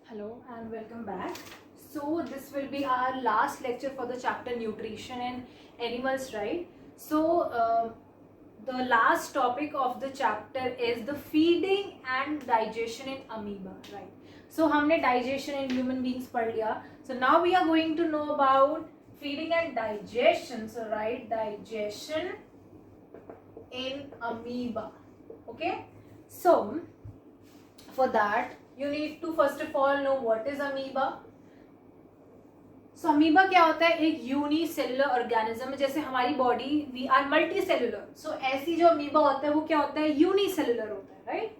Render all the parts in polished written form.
Hello and welcome back. So this will be our last lecture for the chapter nutrition and animals, right? So the last topic of the chapter is the feeding and digestion in amoeba, right? So हमने digestion in human beings पढ़ लिया. So now we are going to know about feeding and digestion. So right, digestion in amoeba. Okay. So for that you need to first of all know what is amoeba. So amoeba क्या होता है? एक unicellular organism. जैसे हमारी body we are multi cellular, so ऐसी जो amoeba होता है वो क्या होता है? यूनिसेलुलर होता है, राइट?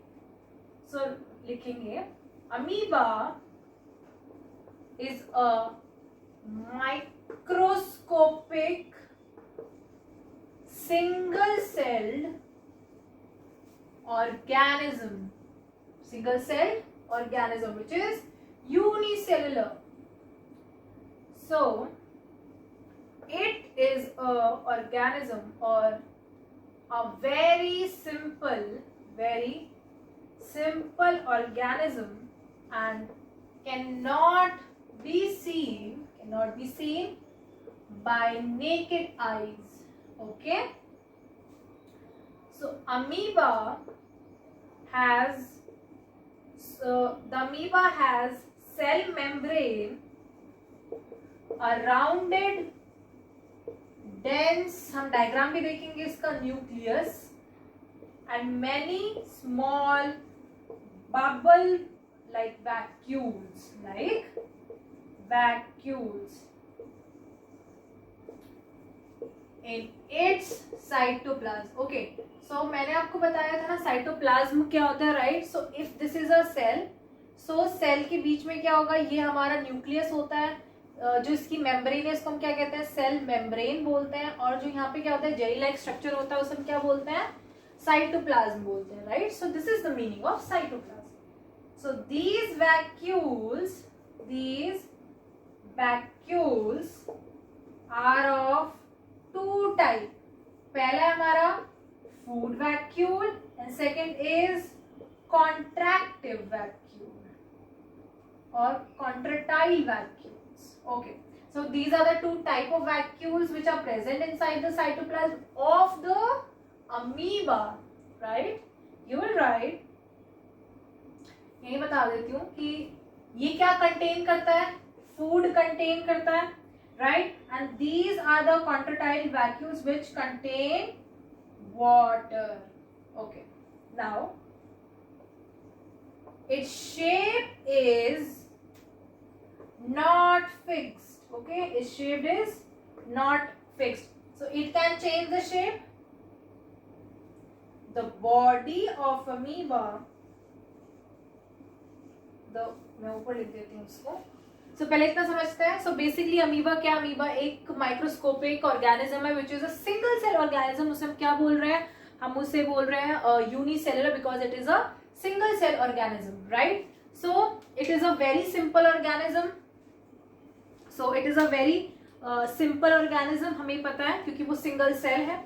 सो लिखेंगे amoeba is a microscopic single celled organism, single celled organism which is unicellular. So it is a organism or a very simple organism and cannot be seen by naked eyes. Okay, so amoeba has cell membrane, a rounded dense, हम diagram भी देखेंगे इसका, nucleus and many small bubble like vacuoles in its cytoplasm. Okay, so मैंने आपको बताया था ना cytoplasm क्या होता है, right? So if this is a cell, so cell के बीच में क्या होगा? ये हमारा न्यूक्लियस होता है. जो इसकी मेम्ब्रेन है इसको हम क्या कहते हैं? सेल मेम्ब्रेन बोलते हैं. और जो यहाँ पे क्या होता है? जेली लाइक स्ट्रक्चर होता है, उसे हम क्या बोलते हैं? साइटोप्लाज्म बोलते हैं, right? So this is the meaning of cytoplasm. So these vacuoles are of two type. पहला है हमारा food vacuole and second is contractive vacuole or contractile vacuoles. Okay, so these are the two type of vacuoles which are present inside the cytoplasm of the amoeba, right? You will write, यही बता देती हूँ कि ये क्या contain करता है? Food contain करता है, right? And these are the contractile vacuoles which contain water. Okay, now its shape is not fixed. Okay, its shape is not fixed, so it can change the shape. The body of amoeba, मैं ऊपर लिख देती हूँ उसको. सो पहले इतना समझते हैं. सो बेसिकली अमीबा क्या? अमीबा एक माइक्रोस्कोपिक ऑर्गेनिज्म है which is a single cell organism. उसे हम क्या बोल रहे हैं? हम उसे बोल रहे हैं unicellular because it is a single cell organism, right? So it is a very simple organism. So it is a very simple organism, हमें पता है क्योंकि वो सिंगल सेल है.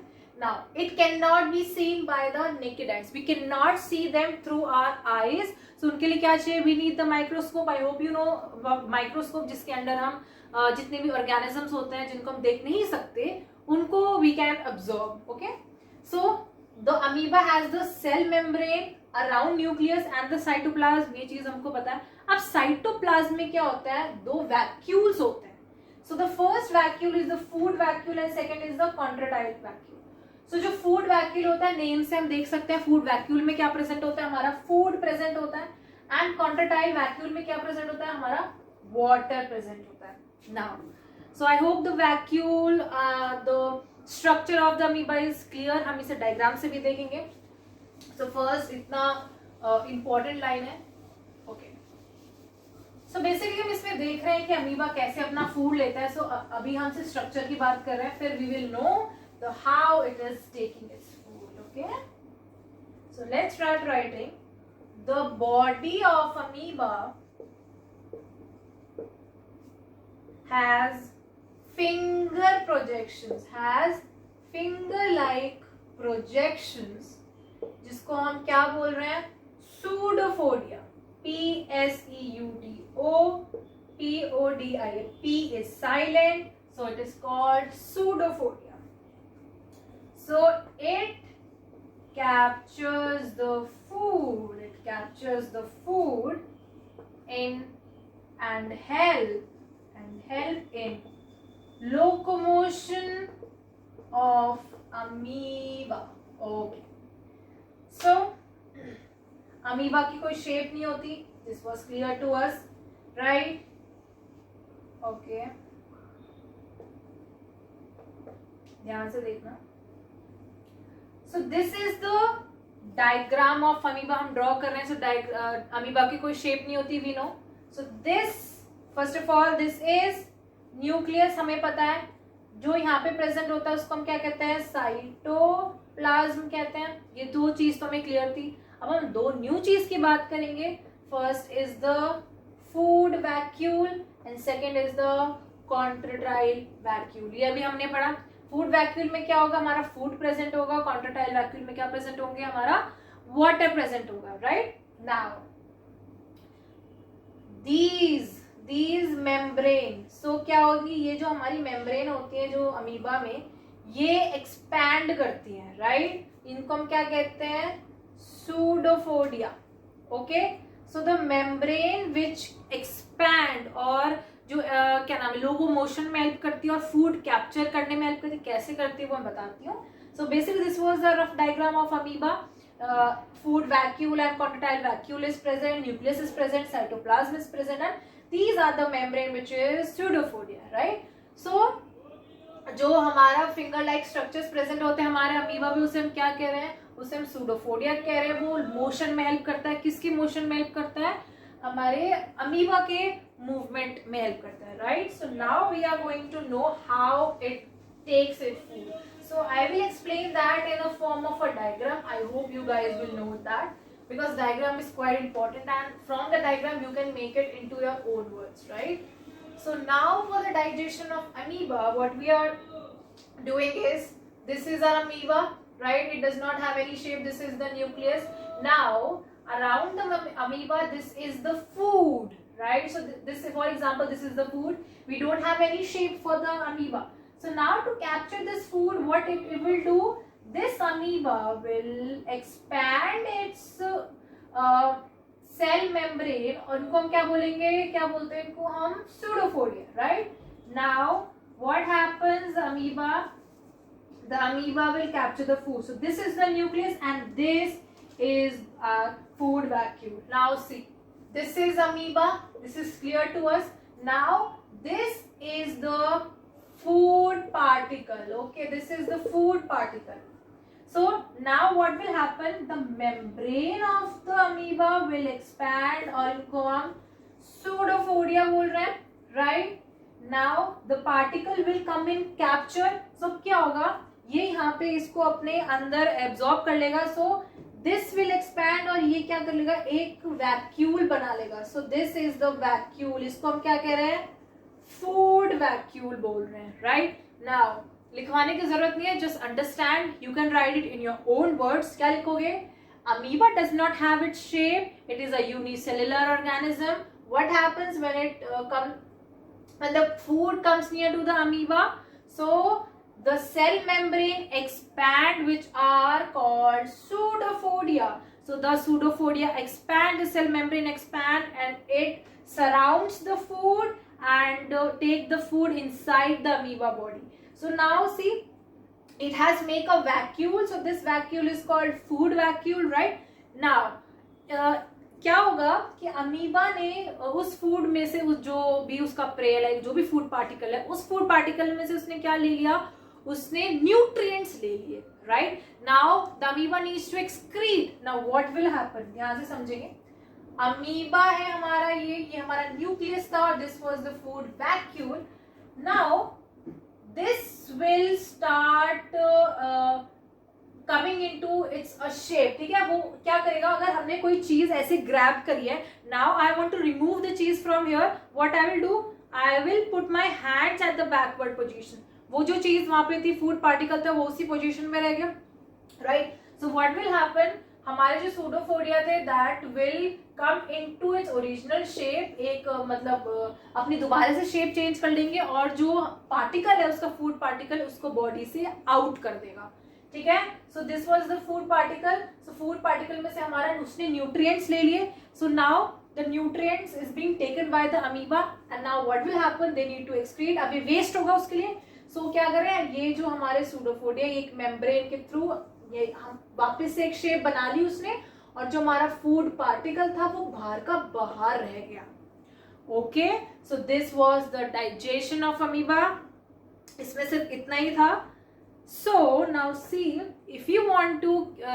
Now it cannot be seen by the naked eyes. We cannot see them through our eyes. So उनके लिए क्या चाहिए? We need the microscope. I hope you know microscope, जिसके अंदर हम जितने भी organisms होते हैं जिनको हम देख नहीं सकते उनको we can observe. Okay, so the amoeba has the cell membrane around nucleus and the cytoplasm. ये चीज हमको पता है. अब cytoplasm में क्या होता है? दो vacuoles होते हैं. So the first vacuole is the food vacuole and second is the contractile vacuole. सो जो फूड वैक्यूल होता है, नेम से हम देख सकते हैं फूड वैक्यूल में क्या प्रेजेंट होता है? हमारा फूड प्रेजेंट होता है. एंड कॉन्ट्रैक्टाइल वैक्यूल में क्या प्रेजेंट होता है? हमारा वाटर प्रेजेंट होता है. Now so I hope the vacuole the structure of the amoeba is clear. हम इसे डायग्राम से भी देखेंगे. सो फर्स्ट इतना इंपॉर्टेंट लाइन है. ओके, सो बेसिकली हम इसमें देख रहे हैं कि अमीबा कैसे अपना फूड लेता है. सो अभी हम सिर्फ स्ट्रक्चर की बात कर रहे हैं, फिर we will know the how it is taking its food. Okay, so let's start writing. The body of amoeba has finger like projections, जिसको हम क्या बोल रहे हैं? सूडोफोडिया, PSEUDO PODIA. P is silent, so it is called pseudophodia. So it captures the food. It captures the food in and help in locomotion of amoeba. Okay. So amoeba की कोई shape नहीं होती. This was clear to us, right? Okay. ध्यान से देखना. So this is the diagram of amoeba. हम draw कर रहे हैं. So amoeba की कोई shape नहीं होती. We know. So this, first of all, this is nucleus. हमें पता है. जो यहाँ पे प्रेजेंट होता है उसको हम क्या कहते हैं? साइटोप्लाज्म कहते हैं. ये दो चीज तो हमें क्लियर थी. अब हम दो न्यू चीज की बात करेंगे. First is the food vacuole and second is the contractile vacuole. ये अभी हमने पढ़ा. फूड वैक्यूल में क्या होगा? हमारा फूड प्रेजेंट होगा. कॉन्ट्रेटाइल वैक्यूल में क्या प्रेजेंट होंगे? हमारा वाटर प्रेजेंट होगा. Right now these membrane. So क्या होगी? ये जो हमारी मेम्ब्रेन होती है जो अमीबा में, ये एक्सपैंड करती है. राइट इनको हम क्या कहते हैं? pseudopodia. Okay. So the membrane which expand और जो क्या नाम है, लोकोमोशन में हेल्प करती है और फूड कैप्चर करने में हेल्प करती है. कैसे करती है वो मैं बताती हूँ. So basically this was the rough diagram of amoeba. Food vacuole and contractile vacuole is present, nucleus is present, cytoplasm is present, and these are the membrane which is pseudopodia, right? So जो हमारा finger like structures present होते हैं हमारे amoeba में, उसे हम क्या कह रहे हैं? उसे हम pseudopodia कह रहे हैं. वो मोशन में हेल्प करता है. किसकी मोशन में हेल्प करता है? हमारे अमीबा के मूवमेंट में हेल्प करता है. Right. So now we are going to know how it takes its food. So I will explain that in a form of a diagram. I hope you guys will know that because diagram is quite important, and from the diagram you can make it into your own words, right? So now for the digestion of amoeba, what we are doing is, this is our amoeba, right? It does not have any shape. This is the nucleus. Now around the amoeba, this is the food, right? So this, for example, this is the food. We don't have any shape for the amoeba. So now to capture this food, what it will do? This amoeba will expand its cell membrane. और उनको हम क्या बोलेंगे? क्या बोलते हैं इनको हम? pseudopodia, right? Now what happens? The amoeba will capture the food. So this is the nucleus and this is our food vacuole. Now see, this is amoeba. This is clear to us. Now this is the food particle. Okay, this is the food particle. So now what will happen? The membrane of the amoeba will expand और इनको हम pseudopodia बोल रहे हैं. Right? Now the particle will come in capture. So क्या होगा? ये यहाँ पे इसको अपने अंदर एब्जॉर्ब कर लेगा. So this will expand और ये क्या कर लेगा? एक वैक्यूल बना लेगा. So this is the vacuole. इसको हम क्या कह रहे हैं? फूड वैक्यूल बोल रहे हैं. राइट. नाउ लिखवाने की जरूरत नहीं है. Just understand. You can write it in your own words. क्या लिखोगे? Amoeba does not have its shape. It is a unicellular organism. What happens when it when the food comes near to the amoeba? So the cell membrane expand, which are called pseudopodia. So the pseudopodia expand, the cell membrane expand, and it surrounds the food and take the food inside the amoeba body. So now see, it has make a vacuole. So this vacuole is called food vacuole, right? Now क्या होगा कि amoeba ने उस food में से जो भी उसका प्रे, लाइक जो भी फूड पार्टिकल है, उस फूड पार्टिकल में से उसने क्या ले लिया? उसने न्यूट्रिएंट्स ले लिए. Right. Now the amoeba needs to excrete. Now what will happen? ध्यान से समझेंगे. अमीबा है हमारा, ये हमारा न्यूक्लियस था और this was the food vacuole. Now this will start coming into it's a shape. ठीक है. वो क्या करेगा? अगर हमने कोई चीज ऐसे ग्रैब करी है, now I want to remove the चीज from here, what I will do? I will put my hands at the backward position. वो जो चीज वहां पे थी, फूड पार्टिकल था, वो उसी पोजीशन में रह गया. Right. So what will happen? हमारे जो pseudopodia थे, that will come into its original shape, एक मतलब अपनी दोबारा से शेप चेंज कर लेंगे और जो पार्टिकल है उसका फूड पार्टिकल उसको बॉडी से आउट कर देगा, ठीक है। So this was the food particle. So food particle में से हमारा उसने न्यूट्रिएंट्स ले लिए। So now the nutrients is being taken by the amoeba and now what will happen, they need to excrete. अब ये वेस्ट होगा उसके लिए, सो क्या करें, ये जो हमारे सूडोफोडिया एक मेम्ब्रेन के थ्रू ये हम वापस से एक शेप बना ली उसने, और जो हमारा फूड पार्टिकल था वो बाहर का बाहर रह गया। Okay, so this was the digestion of amoeba. इसमें सिर्फ इतना ही था। So now see, if you want to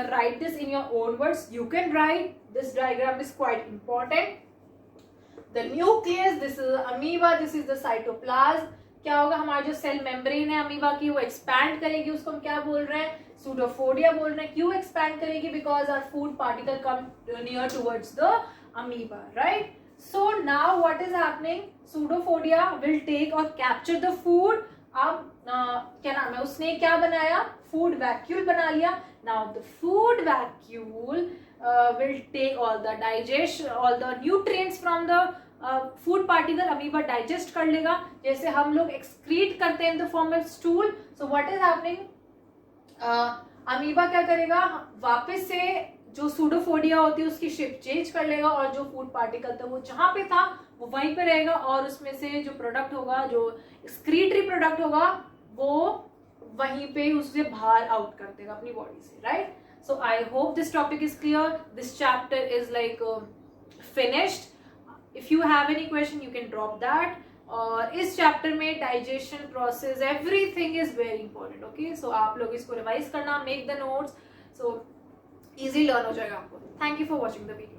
write this in your own words, you can write. This diagram is quite important. The nucleus, this is amoeba, this is the cytoplasm. क्या होगा, हमारा जो cell membrane है amoeba की वो expand करेगी, उसको हम क्या बोल रहे हैं, सूडोफोडिया बोल रहे हैं। क्यों एक्सपैंड करेगी, because our food particle come near towards the amoeba, right. So now what is happening, pseudopodia will take और कैप्चर द फूड। अब क्या नाम है, उसने क्या बनाया, फूड वैक्यूल बना लिया। Now the food vacuole will take all the digest all the nutrients from the food particle, amoeba digest कर लेगा, जैसे हम लोग एक्सक्रीट करते हैं in the form of stool. So what is happening, amoeba क्या करेगा, वापस से जो सूडोफोडिया होती है उसकी शेप चेंज कर लेगा, और जो फूड पार्टिकल था वो जहां पे था वो वहीं पे रहेगा, और उसमें से जो प्रोडक्ट होगा, जो एक्सक्रीटरी प्रोडक्ट होगा, वो वहीं पे उससे बाहर आउट कर देगा अपनी बॉडी से, right. So I hope this topic is clear, this chapter is like finished. If you have any question you can drop that. और इस चैप्टर में digestion process everything is very important, okay. सो आप लोग इसको revise करना, make the notes, so easy learn हो जाएगा आपको। Thank you for watching the video.